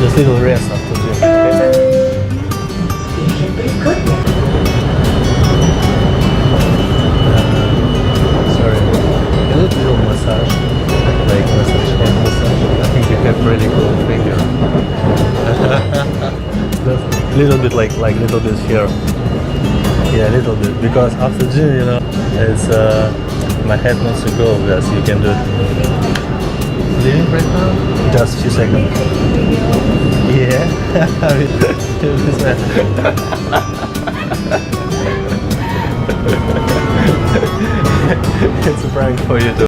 Just little rest after gym. Okay? Sorry. A little massage, like massage, hand massage. I think you have really cool finger. Little bit like little bit here. Yeah, a little bit. Because after gym, you know, it's my head wants to go. Yes, you can do it. Leaving right now? Just a few seconds. Yeah. It's a prank for you too.